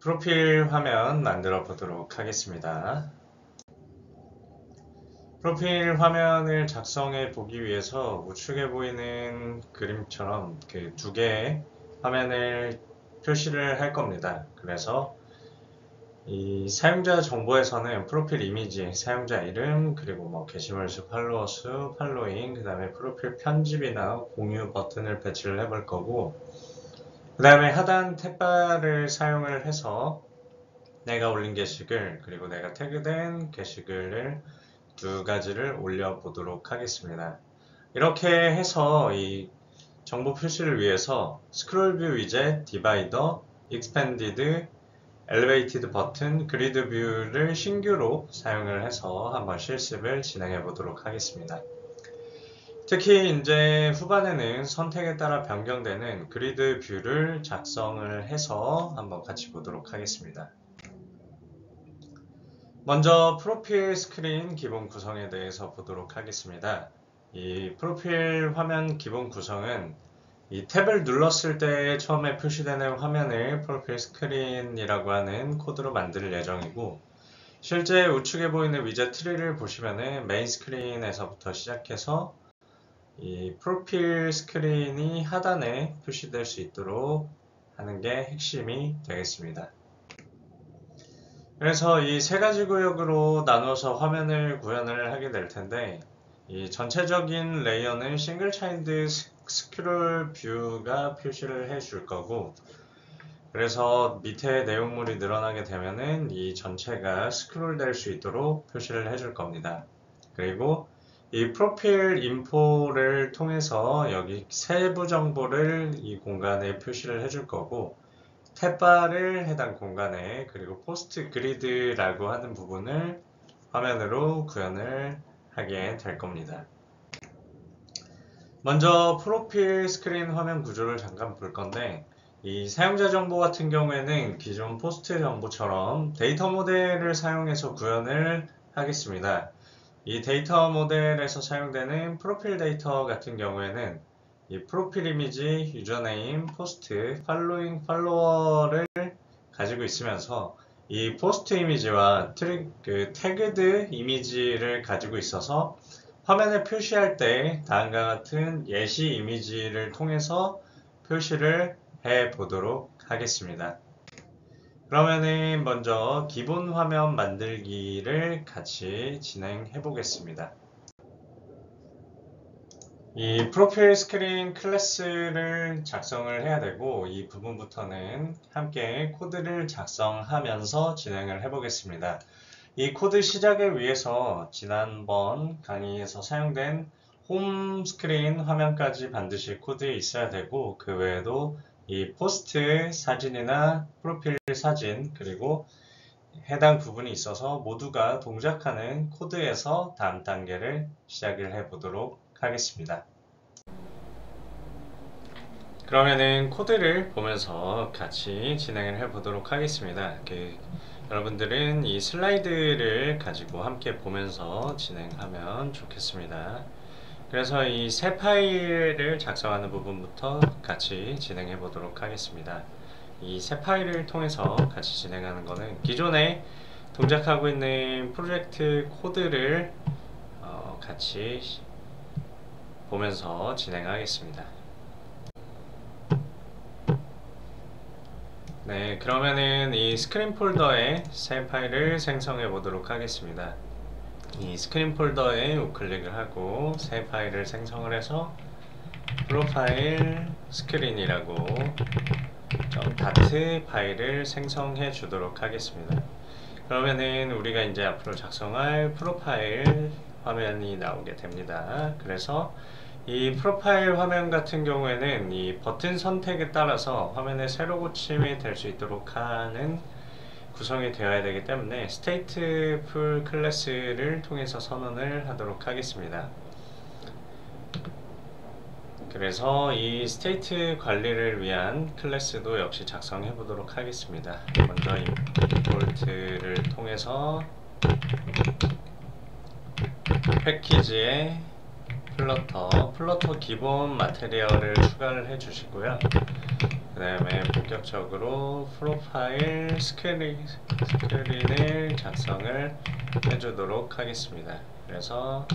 프로필 화면 만들어 보도록 하겠습니다. 프로필 화면을 작성해 보기 위해서 우측에 보이는 그림처럼 그 두 개의 화면을 표시를 할 겁니다. 그래서 이 사용자 정보에서는 프로필 이미지, 사용자 이름, 그리고 뭐 게시물 수, 팔로워 수, 팔로잉, 그 다음에 프로필 편집이나 공유 버튼을 배치를 해볼 거고, 그 다음에 하단 탭바를 사용을 해서 내가 올린 게시글, 그리고 내가 태그된 게시글을 두 가지를 올려보도록 하겠습니다. 이렇게 해서 이 정보 표시를 위해서 스크롤 뷰 위젯, 디바이더, 익스펜디드, 엘리베이티드 버튼, 그리드 뷰를 신규로 사용을 해서 한번 실습을 진행해 보도록 하겠습니다. 특히 이제 후반에는 선택에 따라 변경되는 그리드 뷰를 작성을 해서 한번 같이 보도록 하겠습니다. 먼저 프로필 스크린 기본 구성에 대해서 보도록 하겠습니다. 이 프로필 화면 기본 구성은 이 탭을 눌렀을 때 처음에 표시되는 화면을 프로필 스크린이라고 하는 코드로 만들 예정이고, 실제 우측에 보이는 위젯 트리를 보시면은 메인 스크린에서부터 시작해서 이 프로필 스크린이 하단에 표시될 수 있도록 하는 게 핵심이 되겠습니다. 그래서 이 세 가지 구역으로 나누어서 화면을 구현을 하게 될 텐데, 이 전체적인 레이어는 싱글 차일드 스크롤 뷰가 표시를 해 줄 거고, 그래서 밑에 내용물이 늘어나게 되면은 이 전체가 스크롤 될 수 있도록 표시를 해 줄 겁니다. 그리고 이 프로필 인포를 통해서 여기 세부 정보를 이 공간에 표시를 해 줄 거고, 탭바를 해당 공간에, 그리고 포스트 그리드라고 하는 부분을 화면으로 구현을 하게 될 겁니다. 먼저 프로필 스크린 화면 구조를 잠깐 볼 건데, 이 사용자 정보 같은 경우에는 기존 포스트 정보처럼 데이터 모델을 사용해서 구현을 하겠습니다. 이 데이터 모델에서 사용되는 프로필 데이터 같은 경우에는 이 프로필 이미지, 유저네임, 포스트, 팔로잉, 팔로워를 가지고 있으면서 이 포스트 이미지와 태그드 이미지를 가지고 있어서 화면에 표시할 때 다음과 같은 예시 이미지를 통해서 표시를 해 보도록 하겠습니다. 그러면은 먼저 기본 화면 만들기를 같이 진행해 보겠습니다. 이 프로필 스크린 클래스를 작성을 해야 되고, 이 부분부터는 함께 코드를 작성하면서 진행을 해 보겠습니다. 이 코드 시작을 위해서 지난번 강의에서 사용된 홈 스크린 화면까지 반드시 코드에 있어야 되고, 그 외에도 이 포스트 사진이나 프로필 사진, 그리고 해당 부분이 있어서 모두가 동작하는 코드에서 다음 단계를 시작을 해 보도록 하겠습니다. 그러면은 코드를 보면서 같이 진행을 해 보도록 하겠습니다. 여러분들은 이 슬라이드를 가지고 함께 보면서 진행하면 좋겠습니다. 그래서 이 새 파일을 작성하는 부분부터 같이 진행해 보도록 하겠습니다. 이 새 파일을 통해서 같이 진행하는 것은 기존에 동작하고 있는 프로젝트 코드를 같이 보면서 진행하겠습니다. 네, 그러면은 이 스크린 폴더에 새 파일을 생성해 보도록 하겠습니다. 이 스크린 폴더에 우클릭을 하고 새 파일을 생성을 해서 프로파일 스크린이라고 .dart 파일을 생성해 주도록 하겠습니다. 그러면은 우리가 이제 앞으로 작성할 프로파일 화면이 나오게 됩니다. 그래서 이 프로파일 화면 같은 경우에는 이 버튼 선택에 따라서 화면에 세로 고침이 될 수 있도록 하는 구성이 되어야 되기 때문에 stateful 클래스를 통해서 선언을 하도록 하겠습니다. 그래서 이 스테이트 관리를 위한 클래스도 역시 작성해 보도록 하겠습니다. 먼저 임포트를 통해서 패키지에 플러터 기본 마테리얼을 추가를 해 주시고요. 그 다음에 본격적으로 프로파일 스크린을 작성을 해주도록 하겠습니다. 그래서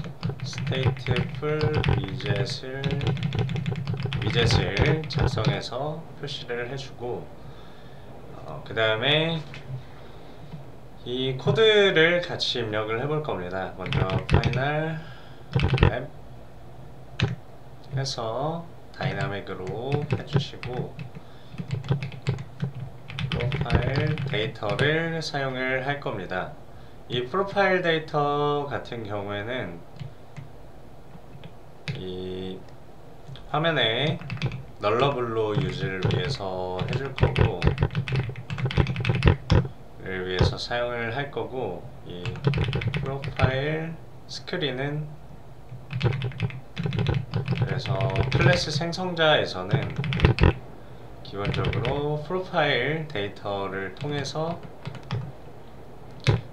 stateful 위젯을 작성해서 표시를 해주고, 그 다음에 이 코드를 같이 입력을 해볼 겁니다. 먼저 final 앱 해서 다이나믹으로 해주시고, 프로파일 데이터를 사용을 할 겁니다. 이 프로파일 데이터 같은 경우에는 이 화면에 널러블로 유지를 위해서 해줄 거고, 를 위해서 사용을 할 거고, 이 프로파일 스크린은 그래서 클래스 생성자에서는 기본적으로 프로파일 데이터를 통해서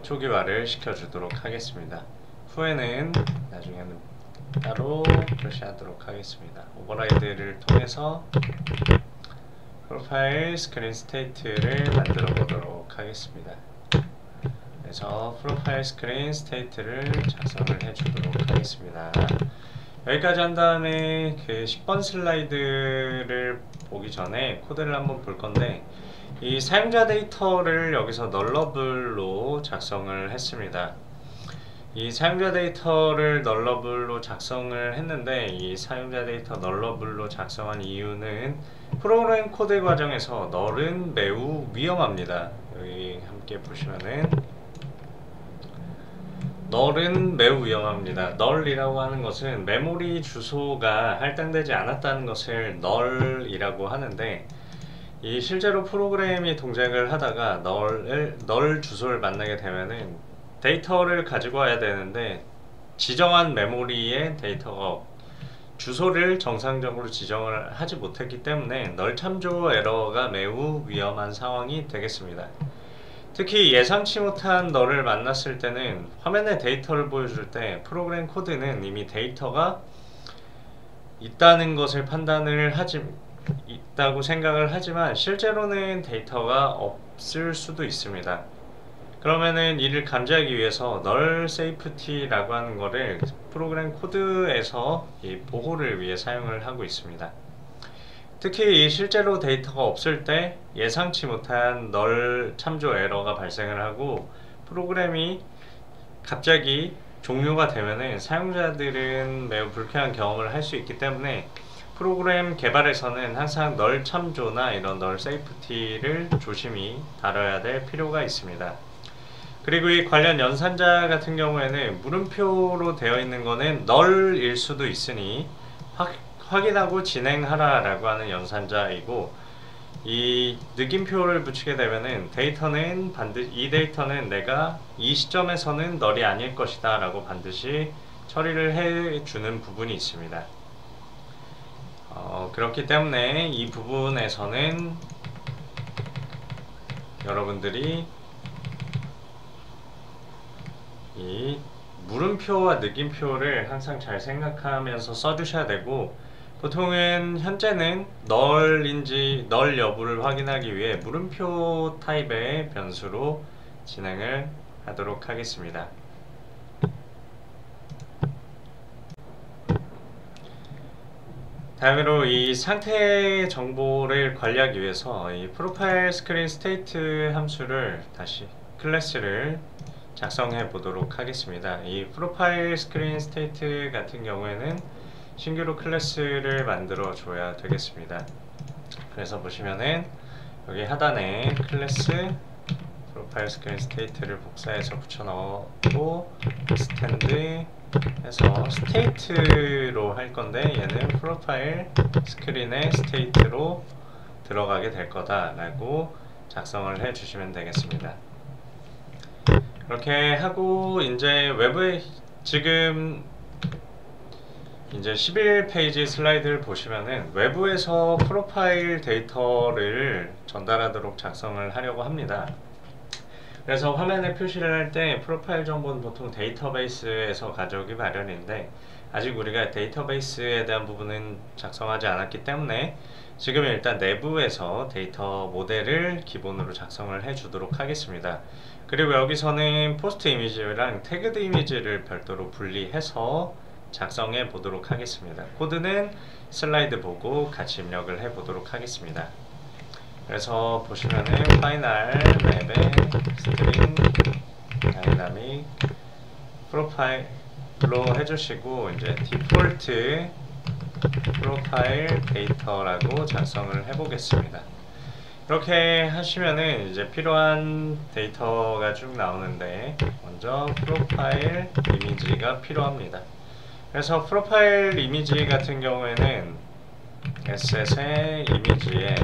초기화를 시켜주도록 하겠습니다. 후에는 나중에는 따로 표시하도록 하겠습니다. 오버라이드를 통해서 프로파일 스크린 스테이트를 만들어 보도록 하겠습니다. 그래서 프로파일 스크린 스테이트를 작성을 해주도록 하겠습니다. 여기까지 한 다음에 그 10번 슬라이드를 보기 전에 코드를 한번 볼 건데, 이 사용자 데이터를 여기서 널러블로 작성을 했습니다. 이 사용자 데이터를 널러블로 작성을 했는데, 이 사용자 데이터 널러블로 작성한 이유는 프로그램 코드 과정에서 널은 매우 위험합니다. 여기 함께 보시면은 널은 매우 위험합니다. 널이라고 하는 것은 메모리 주소가 할당되지 않았다는 것을 널이라고 하는데, 이 실제로 프로그램이 동작을 하다가 널 주소를 만나게 되면은 데이터를 가지고 와야 되는데 지정한 메모리에 데이터가 주소를 정상적으로 지정을 하지 못했기 때문에 널 참조 에러가 매우 위험한 상황이 되겠습니다. 특히 예상치 못한 널을 만났을 때는 화면에 데이터를 보여줄 때 프로그램 코드는 이미 데이터가 있다는 것을 판단을 있다고 생각을 하지만 실제로는 데이터가 없을 수도 있습니다. 그러면은 이를 감지하기 위해서 널 세이프티라고 하는 거를 프로그램 코드에서 이 보호를 위해 사용을 하고 있습니다. 특히 실제로 데이터가 없을 때 예상치 못한 널 참조 에러가 발생을 하고 프로그램이 갑자기 종료가 되면은 사용자들은 매우 불쾌한 경험을 할 수 있기 때문에 프로그램 개발에서는 항상 널 참조나 이런 널 세이프티를 조심히 다뤄야 될 필요가 있습니다. 그리고 이 관련 연산자 같은 경우에는 물음표로 되어 있는 거는 널일 수도 있으니 확인하고 진행하라 라고 하는 연산자이고, 이 느낌표를 붙이게 되면은 이 데이터는 내가 이 시점에서는 널이 아닐 것이다 라고 반드시 처리를 해주는 부분이 있습니다. 그렇기 때문에 이 부분에서는 여러분들이 이 물음표와 느낌표를 항상 잘 생각하면서 써주셔야 되고, 보통은 현재는 널 여부를 확인하기 위해 물음표 타입의 변수로 진행을 하도록 하겠습니다. 다음으로 이 상태 정보를 관리하기 위해서 이 프로파일 스크린 스테이트 함수를 다시 클래스를 작성해 보도록 하겠습니다. 이 프로파일 스크린 스테이트 같은 경우에는 신규로 클래스를 만들어 줘야 되겠습니다. 그래서 보시면은 여기 하단에 클래스 프로파일 스크린 스테이트를 복사해서 붙여 넣고 스탠드 해서 스테이트로 할 건데, 얘는 프로파일 스크린의 스테이트로 들어가게 될 거다 라고 작성을 해 주시면 되겠습니다. 그렇게 하고 이제 외부에 지금 이제 11페이지 슬라이드를 보시면은 외부에서 프로파일 데이터를 전달하도록 작성을 하려고 합니다. 그래서 화면에 표시를 할 때 프로파일 정보는 보통 데이터베이스에서 가져오기 마련인데, 아직 우리가 데이터베이스에 대한 부분은 작성하지 않았기 때문에 지금 일단 내부에서 데이터 모델을 기본으로 작성을 해 주도록 하겠습니다. 그리고 여기서는 포스트 이미지랑 태그드 이미지를 별도로 분리해서 작성해 보도록 하겠습니다. 코드는 슬라이드 보고 같이 입력을 해 보도록 하겠습니다. 그래서 보시면은 파이널 맵에 스트링 다이나믹 프로파일로 해주시고 이제 디폴트 프로파일 데이터라고 작성을 해보겠습니다. 이렇게 하시면은 이제 필요한 데이터가 쭉 나오는데 먼저 프로파일 이미지가 필요합니다. 그래서 프로파일 이미지 같은 경우에는 에셋의 이미지에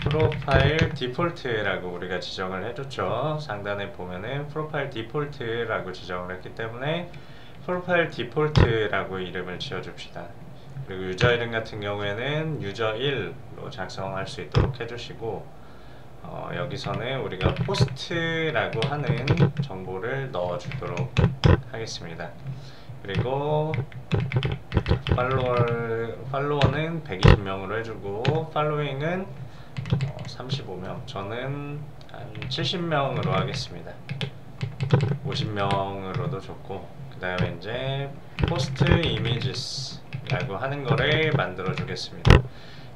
프로파일 디폴트라고 우리가 지정을 해줬죠. 상단에 보면은 프로파일 디폴트라고 지정을 했기 때문에 프로파일 디폴트라고 이름을 지어줍시다. 그리고 유저 이름 같은 경우에는 유저1로 작성할 수 있도록 해주시고 여기서는 우리가 포스트라고 하는 정보를 넣어주도록 하겠습니다. 그리고 팔로워는 120명으로 해주고 팔로잉은 35명, 저는 한 70명으로 하겠습니다. 50명으로도 좋고, 그 다음에 이제 포스트 이미지스 라고 하는 거를 만들어 주겠습니다.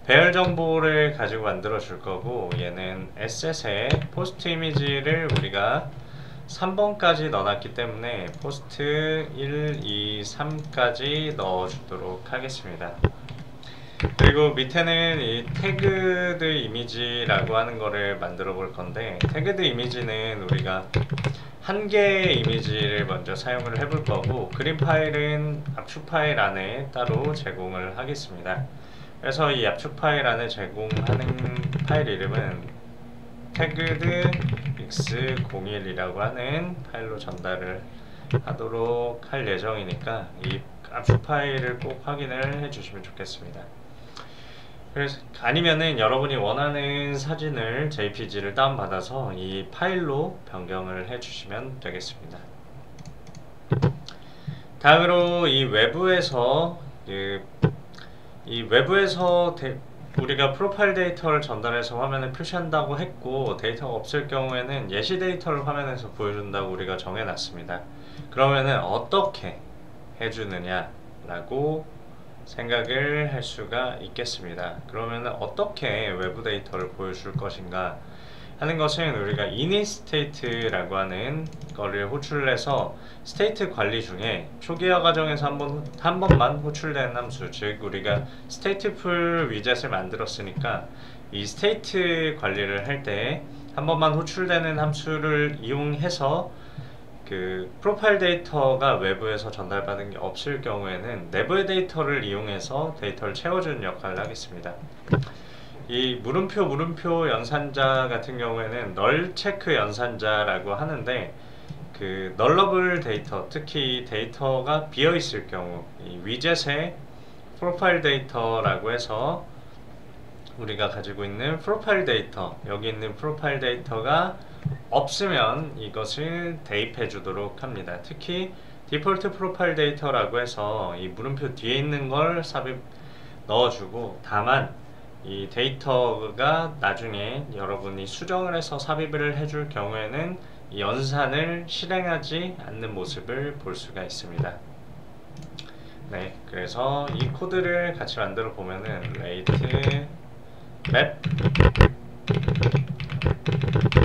배열 정보를 가지고 만들어 줄 거고, 얘는 에셋에 포스트 이미지를 우리가 3번까지 넣어놨기 때문에 포스트 1, 2, 3까지 넣어 주도록 하겠습니다. 그리고 밑에는 이 태그드 이미지라고 하는 거를 만들어 볼 건데, 태그드 이미지는 우리가 한 개의 이미지를 먼저 사용을 해 볼 거고, 그림 파일은 압축 파일 안에 따로 제공을 하겠습니다. 그래서 이 압축 파일 안에 제공하는 파일 이름은 태그드 x01이라고 하는 파일로 전달을 하도록 할 예정이니까 이 압축 파일을 꼭 확인을 해 주시면 좋겠습니다. 그래서 아니면은 여러분이 원하는 사진을 JPG를 다운받아서 이 파일로 변경을 해주시면 되겠습니다. 다음으로 이 외부에서 우리가 프로파일 데이터를 전달해서 화면에 표시한다고 했고, 데이터가 없을 경우에는 예시 데이터를 화면에서 보여준다고 우리가 정해놨습니다. 그러면은 어떻게 해주느냐 라고 생각을 할 수가 있겠습니다. 그러면 어떻게 외부 데이터를 보여줄 것인가 하는 것은 우리가 initState라고 하는 거를 호출해서 스테이트 관리 중에 초기화 과정에서 한 번만 호출되는 함수, 즉 우리가 stateful 위젯을 만들었으니까 이 스테이트 관리를 할 때 한 번만 호출되는 함수를 이용해서 그 프로파일 데이터가 외부에서 전달받은 게 없을 경우에는 내부의 데이터를 이용해서 데이터를 채워주는 역할을 하겠습니다. 이 물음표 연산자 같은 경우에는 널 체크 연산자라고 하는데, 그 널러블 데이터, 특히 데이터가 비어 있을 경우 이 위젯의 프로파일 데이터라고 해서 우리가 가지고 있는 프로파일 데이터, 여기 있는 프로파일 데이터가 없으면 이것을 대입해 주도록 합니다. 특히 디폴트 프로파일 데이터라고 해서 이 물음표 뒤에 있는 걸 삽입 넣어주고, 다만 이 데이터가 나중에 여러분이 수정을 해서 삽입을 해줄 경우에는 이 연산을 실행하지 않는 모습을 볼 수가 있습니다. 네, 그래서 이 코드를 같이 만들어 보면은 rate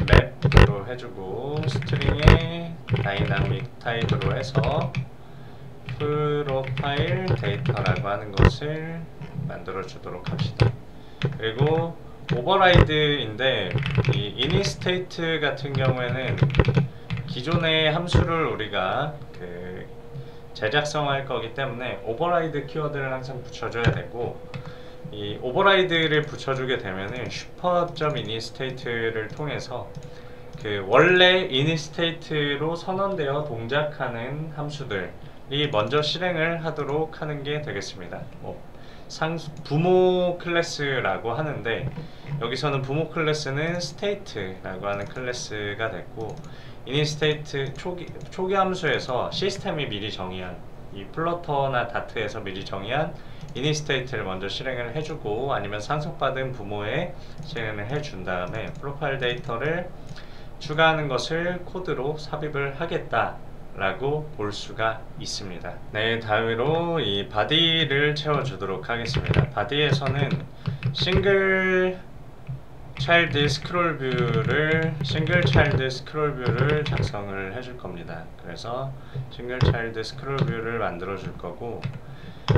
맵으로 해주고, 스트링에 다이나믹 타입으로 해서 프로파일 데이터라고 하는 것을 만들어 주도록 합시다. 그리고 오버라이드인데, 이 initState 같은 경우에는 기존의 함수를 우리가 재작성할 거기 때문에 오버라이드 키워드를 항상 붙여줘야 되고, 이 오버라이드를 붙여주게 되면은 슈퍼.initState를 통해서 그 원래 initState로 선언되어 동작하는 함수들이 먼저 실행을 하도록 하는 게 되겠습니다. 부모 클래스라고 하는데, 여기서는 부모 클래스는 state라고 하는 클래스가 됐고, initState 초기 함수에서 시스템이 미리 정의한 이 플러터나 다트에서 미리 정의한 이니스테이트를 먼저 실행을 해주고, 아니면 상속받은 부모에 실행을 해준 다음에 프로파일 데이터를 추가하는 것을 코드로 삽입을 하겠다 라고 볼 수가 있습니다. 네, 다음으로 이 바디를 채워주도록 하겠습니다. 바디에서는 싱글 차일드 스크롤 뷰를 작성을 해줄 겁니다. 그래서 싱글 차일드 스크롤 뷰를 만들어 줄 거고,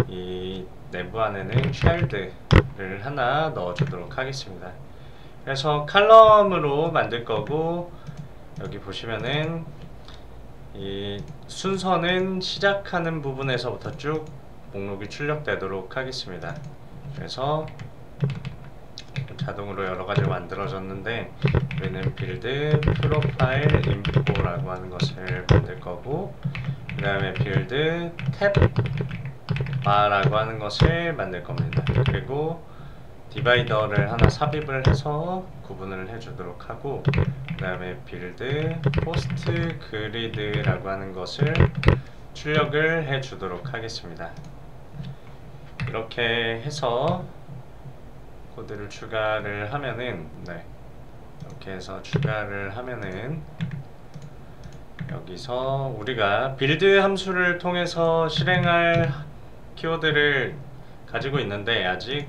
이 내부 안에는 차일드를 하나 넣어 주도록 하겠습니다. 그래서 칼럼으로 만들 거고, 여기 보시면은 이 순서는 시작하는 부분에서부터 쭉 목록이 출력되도록 하겠습니다. 그래서 자동으로 여러가지로 만들어졌는데, 우리는 빌드 프로파일 인포라고 하는 것을 만들 거고, 그 다음에 빌드 탭 바라고 하는 것을 만들 겁니다. 그리고 디바이더를 하나 삽입을 해서 구분을 해주도록 하고, 그 다음에 빌드 포스트 그리드라고 하는 것을 출력을 해주도록 하겠습니다. 이렇게 해서 코드를 추가를 하면은, 이렇게 해서 추가를 하면은, 여기서 우리가 빌드 함수를 통해서 실행할 키워드를 가지고 있는데, 아직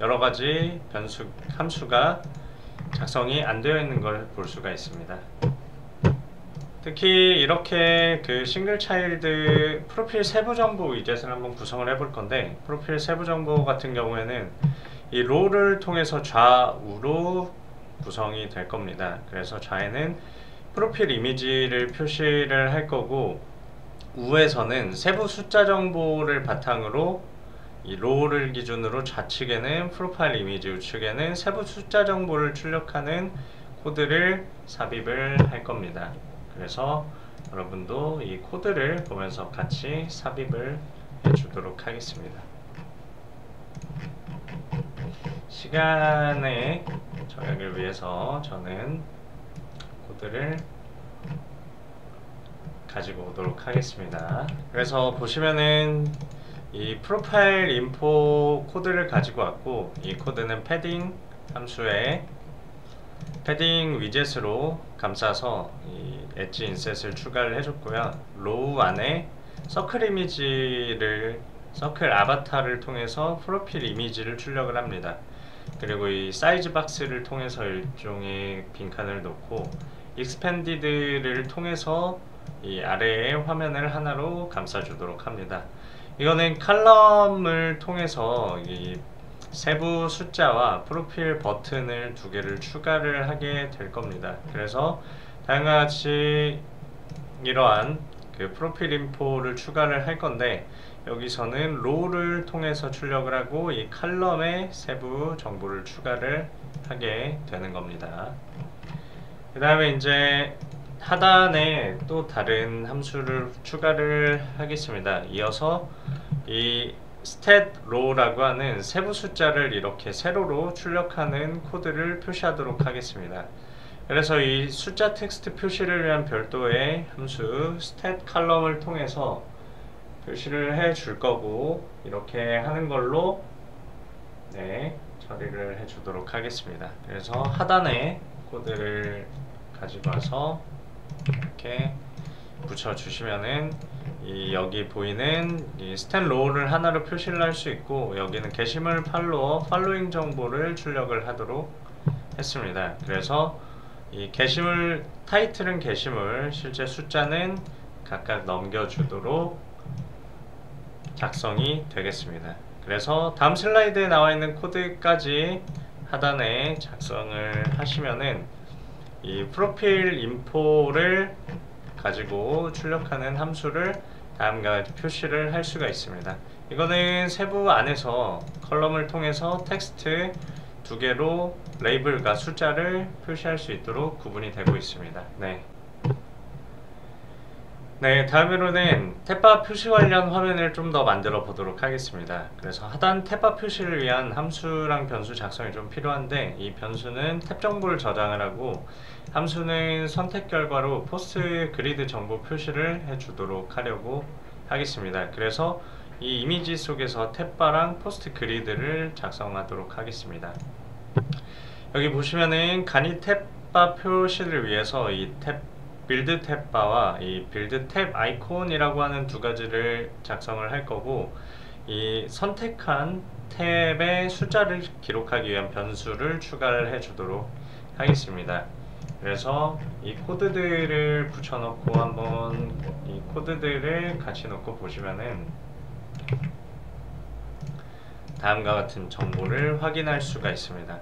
여러가지 함수가 작성이 안 되어 있는 걸 볼 수가 있습니다. 특히 이렇게 그 싱글 차일드 프로필 세부 정보 위젯을 한번 구성을 해볼 건데, 프로필 세부 정보 같은 경우에는 이 롤을 통해서 좌우로 구성이 될 겁니다. 그래서 좌에는 프로필 이미지를 표시를 할 거고, 우에서는 세부 숫자 정보를 바탕으로 이 롤을 기준으로 좌측에는 프로파일 이미지, 우측에는 세부 숫자 정보를 출력하는 코드를 삽입을 할 겁니다. 그래서 여러분도 이 코드를 보면서 같이 삽입을 해주도록 하겠습니다. 시간의 절약을 위해서 저는 코드를 가지고 오도록 하겠습니다. 그래서 보시면은 이 프로파일 인포 코드를 가지고 왔고, 이 코드는 패딩 함수에 패딩 위젯으로 감싸서 이 엣지 인셋을 추가를 해줬고요. 로우 안에 서클 아바타를 통해서 프로필 이미지를 출력을 합니다. 그리고 이 사이즈 박스를 통해서 일종의 빈칸을 놓고, 익스펜디드를 통해서 이 아래의 화면을 하나로 감싸주도록 합니다. 이거는 칼럼을 통해서 이 세부 숫자와 프로필 버튼을 두 개를 추가를 하게 될 겁니다. 그래서 다음과 같이 이러한 그 프로필 인포를 추가를 할 건데, 여기서는 롤을 통해서 출력을 하고, 이 칼럼에 세부 정보를 추가를 하게 되는 겁니다. 그 다음에 이제 하단에 또 다른 함수를 추가를 하겠습니다. 이어서 이 stat_row라고 하는 세부 숫자를 이렇게 세로로 출력하는 코드를 표시하도록 하겠습니다. 그래서 이 숫자 텍스트 표시를 위한 별도의 함수 stat_column을 통해서 표시를 해 줄 거고, 이렇게 하는 걸로 처리를 해 주도록 하겠습니다. 그래서 하단에 코드를 가지고 와서 이렇게 붙여 주시면은 여기 보이는 이 stat row를 하나로 표시를 할 수 있고, 여기는 게시물 팔로잉 정보를 출력을 하도록 했습니다. 그래서 이 게시물 타이틀은 게시물, 실제 숫자는 각각 넘겨주도록 작성이 되겠습니다. 그래서 다음 슬라이드에 나와 있는 코드까지 하단에 작성을 하시면은 이 프로필 인포를 가지고 출력하는 함수를 다음과 같이 표시를 할 수가 있습니다. 이거는 세부 안에서 컬럼을 통해서 텍스트 두 개로 레이블과 숫자를 표시할 수 있도록 구분이 되고 있습니다. 다음으로는 탭바 표시 관련 화면을 좀 더 만들어 보도록 하겠습니다. 그래서 하단 탭바 표시를 위한 함수랑 변수 작성이 좀 필요한데, 이 변수는 탭 정보를 저장을 하고, 함수는 선택 결과로 포스트 그리드 정보 표시를 해주도록 하려고 하겠습니다. 그래서 이 이미지 속에서 탭바랑 포스트 그리드를 작성하도록 하겠습니다. 여기 보시면은 간이 탭바 표시를 위해서 이 탭 빌드 탭바와 이 빌드 탭 아이콘이라고 하는 두 가지를 작성을 할 거고, 이 선택한 탭의 숫자를 기록하기 위한 변수를 추가를 해 주도록 하겠습니다. 그래서 이 코드들을 붙여넣고 한번 이 코드들을 같이 넣고 보시면은 다음과 같은 정보를 확인할 수가 있습니다.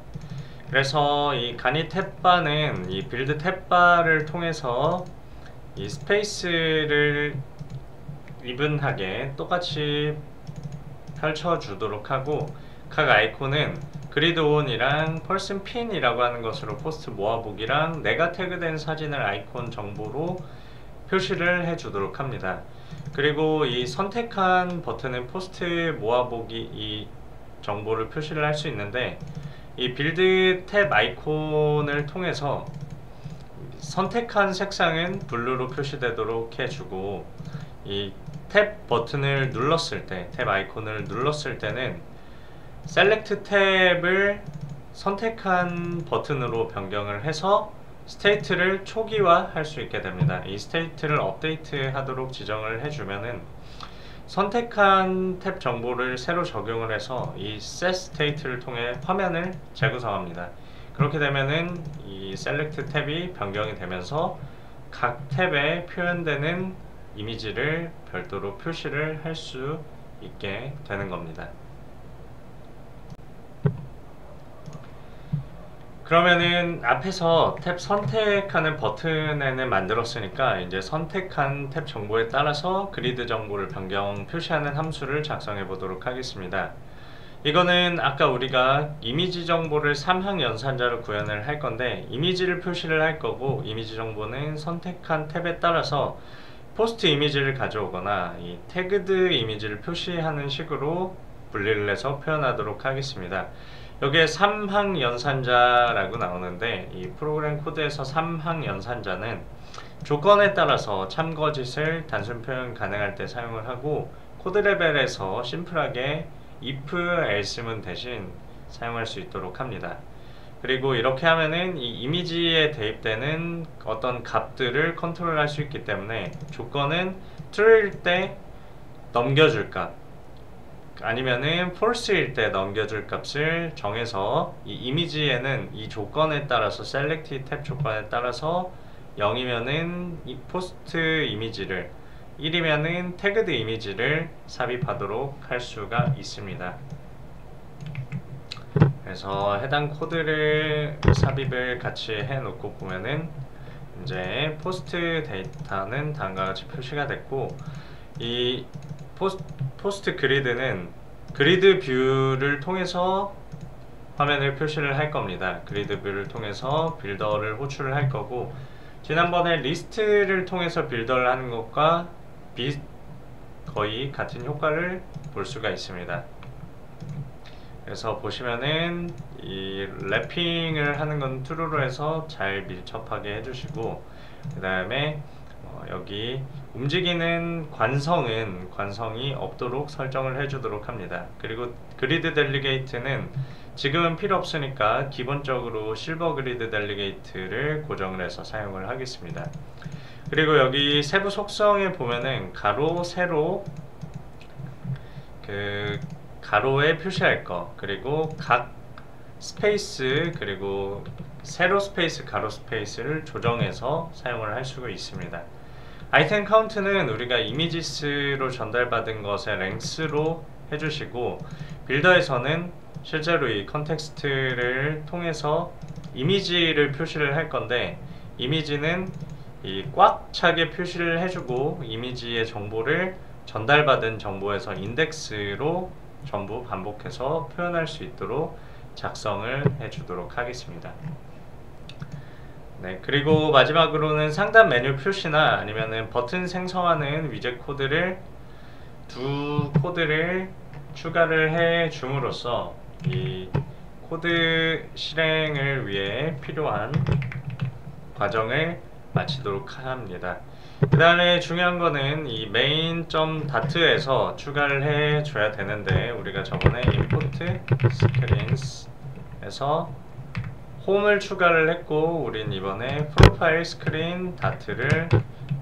그래서 이 간이 탭바는 이 빌드 탭바를 통해서 이 스페이스를 이분하게 똑같이 펼쳐주도록 하고, 각 아이콘은 그리드 온이랑 펄슨 핀이라고 하는 것으로 포스트 모아보기랑 내가 태그된 사진을 아이콘 정보로 표시를 해주도록 합니다. 그리고 이 선택한 버튼은 포스트 모아보기 이 정보를 표시를 할 수 있는데, 이 빌드 탭 아이콘을 통해서 선택한 색상은 블루로 표시되도록 해주고, 이 탭 버튼을 눌렀을 때, 탭 아이콘을 눌렀을 때는 셀렉트 탭을 선택한 버튼으로 변경을 해서 스테이트를 초기화 할 수 있게 됩니다. 이 스테이트를 업데이트 하도록 지정을 해주면은 선택한 탭 정보를 새로 적용을 해서 이 set state를 통해 화면을 재구성합니다. 그렇게 되면은 이 셀렉트 탭이 변경이 되면서 각 탭에 표현되는 이미지를 별도로 표시를 할 수 있게 되는 겁니다. 그러면은 앞에서 탭 선택하는 버튼에는 만들었으니까 이제 선택한 탭 정보에 따라서 그리드 정보를 변경 표시하는 함수를 작성해 보도록 하겠습니다. 이거는 아까 우리가 이미지 정보를 3항 연산자로 구현을 할 건데, 이미지를 표시를 할 거고, 이미지 정보는 선택한 탭에 따라서 포스트 이미지를 가져오거나 이 태그드 이미지를 표시하는 식으로 분리를 해서 표현하도록 하겠습니다. 여기에 3항 연산자라고 나오는데, 이 프로그램 코드에서 3항 연산자는 조건에 따라서 참거짓을 단순 표현 가능할 때 사용을 하고, 코드 레벨에서 심플하게 if, else문 대신 사용할 수 있도록 합니다. 그리고 이렇게 하면은 이 이미지에 대입되는 어떤 값들을 컨트롤할 수 있기 때문에 조건은 true일 때 넘겨줄 값, 아니면은 false일 때 넘겨줄 값을 정해서 이 이미지에는 이 조건에 따라서 select 탭 조건에 따라서 0이면은 이 포스트 이미지를, 1이면은 태그드 이미지를 삽입하도록 할 수가 있습니다. 그래서 해당 코드를 삽입을 같이 해 놓고 보면은 이제 포스트 데이터는 다음과 같이 표시가 됐고, 이 포스트 그리드는 그리드 뷰를 통해서 화면을 표시를 할 겁니다. 그리드 뷰를 통해서 빌더를 호출을 할 거고, 지난번에 리스트를 통해서 빌더를 하는 것과 거의 같은 효과를 볼 수가 있습니다. 그래서 보시면은 이 랩핑을 하는 건 true로 해서 잘 밀접하게 해주시고, 그 다음에 여기 움직이는 관성이 없도록 설정을 해주도록 합니다. 그리고 그리드 델리게이트는 지금은 필요 없으니까 기본적으로 실버 그리드 델리게이트를 고정을 해서 사용을 하겠습니다. 그리고 여기 세부 속성에 보면은 가로, 세로, 가로에 표시할 거, 그리고 각 스페이스, 그리고 세로 스페이스, 가로 스페이스를 조정해서 사용을 할 수가 있습니다. 아이템 카운트는 우리가 이미지스로 전달받은 것의 랭스로 해주시고, 빌더에서는 실제로 이 컨텍스트를 통해서 이미지를 표시를 할 건데, 이미지는 이 꽉 차게 표시를 해주고, 이미지의 정보를 전달받은 정보에서 인덱스로 전부 반복해서 표현할 수 있도록 작성을 해주도록 하겠습니다. 네, 그리고 마지막으로는 상단 메뉴 표시나 아니면은 버튼 생성하는 위젯 코드를 두 코드를 추가를 해 줌으로써 이 코드 실행을 위해 필요한 과정을 마치도록 합니다. 그 다음에 중요한 거는 이 main.dat에서 추가를 해 줘야 되는데, 우리가 저번에 import screens에서 홈을 추가를 했고, 우린 이번에 프로파일 스크린 다트를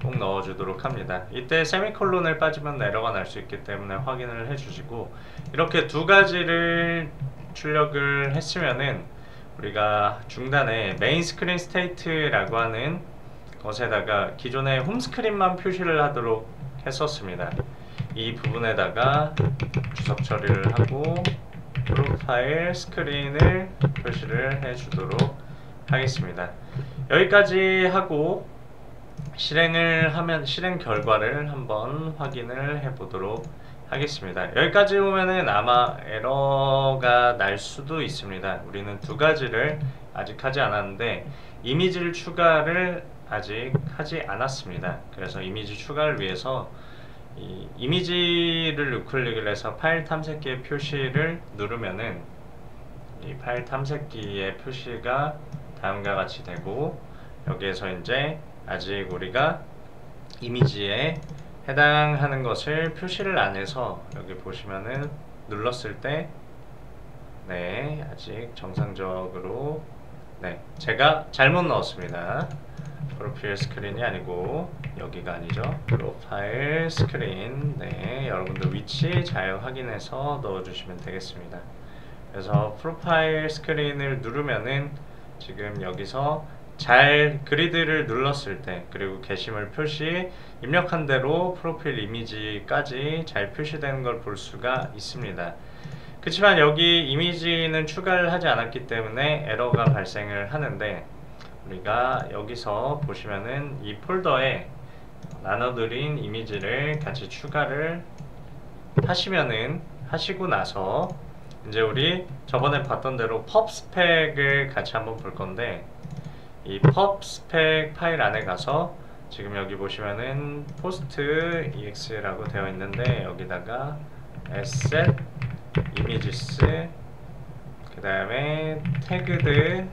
꼭 넣어주도록 합니다. 이때 세미콜론을 빠지면 에러가 날 수 있기 때문에 확인을 해주시고, 이렇게 두 가지를 출력을 했으면은 우리가 중단에 메인 스크린 스테이트라고 하는 것에다가 기존의 홈 스크린만 표시를 하도록 했었습니다. 이 부분에다가 주석 처리를 하고 프로파일 스크린을 표시를 해주도록 하겠습니다. 여기까지 하고 실행을 하면 실행 결과를 한번 확인을 해 보도록 하겠습니다. 여기까지 보면은 아마 에러가 날 수도 있습니다. 우리는 두 가지를 아직 하지 않았는데 이미지를 추가를 아직 하지 않았습니다. 그래서 이미지 추가를 위해서 이 이미지를 우클릭을 해서 파일 탐색기의 표시를 누르면은 이 파일 탐색기의 표시가 다음과 같이 되고, 여기에서 이제 아직 우리가 이미지에 해당하는 것을 표시를 안 해서 여기 보시면은 눌렀을 때 네, 아직 정상적으로 제가 잘못 넣었습니다. 프로필 스크린이 아니고 여기가 아니죠. 프로파일 스크린. 여러분들 위치 잘 확인해서 넣어주시면 되겠습니다. 그래서 프로파일 스크린을 누르면은 지금 여기서 잘 그리드를 눌렀을 때, 그리고 게시물 표시 입력한 대로 프로필 이미지까지 잘 표시되는 걸 볼 수가 있습니다. 그렇지만 여기 이미지는 추가를 하지 않았기 때문에 에러가 발생을 하는데, 우리가 여기서 보시면은 이 폴더에 나눠드린 이미지를 같이 추가를 하시고 나서 이제 우리 저번에 봤던 대로 pub 스펙을 같이 한번 볼 건데, 이 pub 스펙 파일 안에 가서 지금 여기 보시면은 post ex라고 되어 있는데, 여기다가 asset images 그 다음에 tagged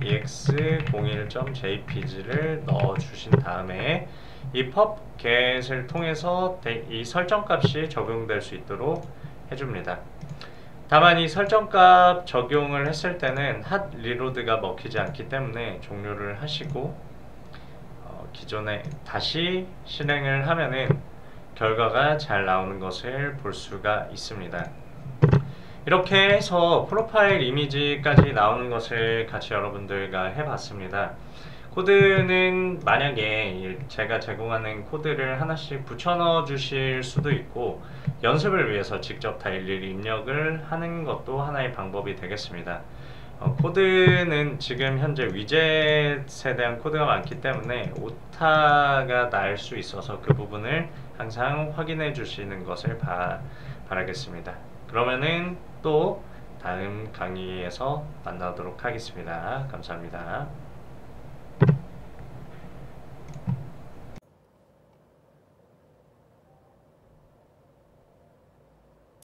ex01.jpg를 넣어 주신 다음에 이 pub get을 통해서 이 설정값이 적용될 수 있도록 해줍니다. 다만 이 설정값 적용을 했을 때는 핫 리로드가 먹히지 않기 때문에 종료를 하시고 기존에 다시 실행을 하면은 결과가 잘 나오는 것을 볼 수가 있습니다. 이렇게 해서 프로파일 이미지까지 나오는 것을 같이 여러분들과 해봤습니다. 코드는 만약에 제가 제공하는 코드를 하나씩 붙여 넣어 주실 수도 있고, 연습을 위해서 직접 다 일일이 입력을 하는 것도 하나의 방법이 되겠습니다. 코드는 지금 현재 위젯에 대한 코드가 많기 때문에 오타가 날 수 있어서 그 부분을 항상 확인해 주시는 것을 바라겠습니다. 그러면은 또 다음 강의에서 만나도록 하겠습니다. 감사합니다.